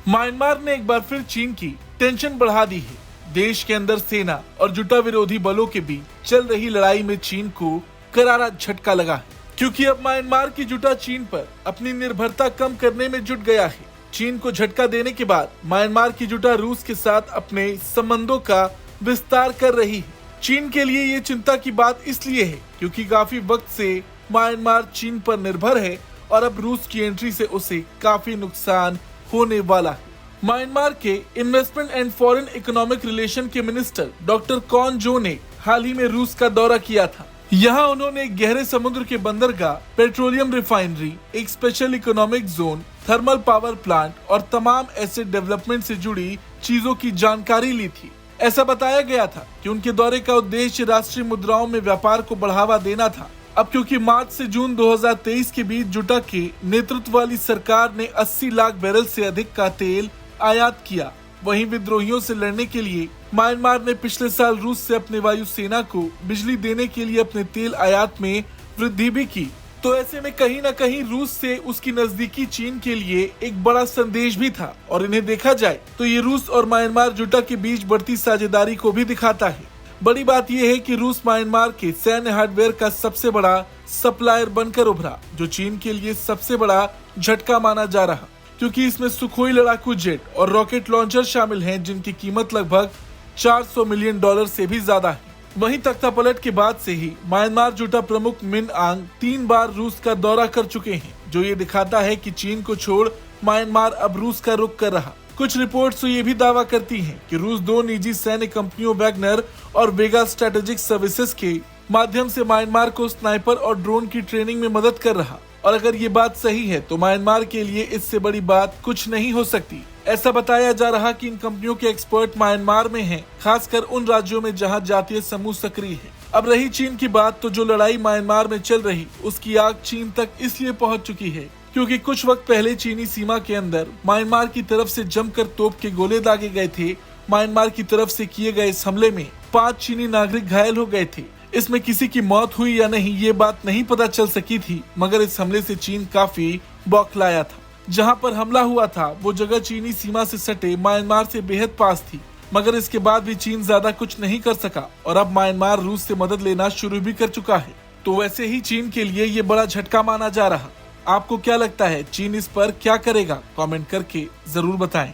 Myanmar ने एक बार फिर चीन की टेंशन बढ़ा दी है। देश के अंदर सेना और जुटा विरोधी बलों के बीच चल रही लड़ाई में चीन को करारा झटका लगा है, क्योंकि अब म्यांमार की जुटा चीन पर अपनी निर्भरता कम करने में जुट गया है। चीन को झटका देने के बाद म्यांमार की जुटा रूस के साथ अपने संबंधों का विस्तार कर रही है। चीन के लिए ये चिंता की बात इसलिए है क्योंकि काफी वक्त से म्यांमार चीन पर निर्भर है और अब रूस की एंट्री से उसे काफी नुकसान होने वाला है। म्यांमार के investment and foreign economic relation के मिनिस्टर डॉक्टर कॉन जो ने हाल ही में रूस का दौरा किया था। यहाँ उन्होंने गहरे समुद्र के बंदरगाह, पेट्रोलियम रिफाइनरी, एक special economic zone, thermal power plant और तमाम एसेट डेवलपमेंट से जुड़ी चीजों की जानकारी ली थी। ऐसा बताया गया था कि उनके दौरे का उद्देश्य राष्ट्रीय मुद्राओं में व्यापार को बढ़ावा देना था। अब क्योंकि मार्च से जून 2023 के बीच जुटा के नेतृत्व वाली सरकार ने 80 लाख बैरल से अधिक का तेल आयात किया, वहीं विद्रोहियों से लड़ने के लिए म्यांमार ने पिछले साल रूस से अपने वायुसेना को बिजली देने के लिए अपने तेल आयात में वृद्धि भी की। तो ऐसे में कहीं न कहीं रूस से उसकी नजदीकी चीन के लिए एक बड़ा संदेश भी था और इन्हें देखा जाए तो ये रूस और म्यांमार जुटा के बीच बढ़ती साझेदारी को भी दिखाता है। बड़ी बात यह है कि रूस म्यांमार के सैन्य हार्डवेयर का सबसे बड़ा सप्लायर बनकर उभरा, जो चीन के लिए सबसे बड़ा झटका माना जा रहा, क्योंकि इसमें सुखोई लड़ाकू जेट और रॉकेट लॉन्चर शामिल हैं, जिनकी कीमत लगभग $400 मिलियन से भी ज्यादा है। वहीं तख्तापलट के बाद से ही म्यांमार जुटा प्रमुख मिन आंग 3 बार रूस का दौरा कर चुके हैं, जो ये दिखाता है कि चीन को छोड़ म्यांमार अब रूस का रुख कर रहा। कुछ रिपोर्ट्स तो ये भी दावा करती हैं कि रूस 2 निजी सैन्य कंपनियों वैगनर और वेगा स्ट्रेटेजिक सर्विसेज के माध्यम से म्यांमार को स्नाइपर और ड्रोन की ट्रेनिंग में मदद कर रहा। और अगर ये बात सही है तो म्यांमार के लिए इससे बड़ी बात कुछ नहीं हो सकती। ऐसा बताया जा रहा कि इन कंपनियों के एक्सपर्ट म्यांमार में हैं, खासकर उन राज्यों में जहां जातीय समूह सक्रिय है। अब रही चीन की बात, तो जो लड़ाई म्यांमार में चल रही उसकी आग चीन तक इसलिए पहुंच चुकी है क्योंकि कुछ वक्त पहले चीनी सीमा के अंदर म्यांमार की तरफ से जमकर तोप के गोले दागे गए थे। म्यांमार की तरफ से किए गए इस हमले में 5 चीनी नागरिक घायल हो गए थे। इसमें किसी की मौत हुई या नहीं ये बात नहीं पता चल सकी थी, मगर इस हमले से चीन काफी बौखलाया था। जहां पर हमला हुआ था वो जगह चीनी सीमा से सटे म्यांमार से बेहद पास थी, मगर इसके बाद भी चीन ज्यादा कुछ नहीं कर सका और अब म्यांमार रूस से मदद लेना शुरू भी कर चुका है। तो वैसे ही चीन के लिए ये बड़ा झटका माना जा रहा। आपको क्या लगता है, चीन इस पर क्या करेगा? कमेंट करके जरूर बताएं।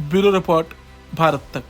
ब्यूरो रिपोर्ट, भारत तक।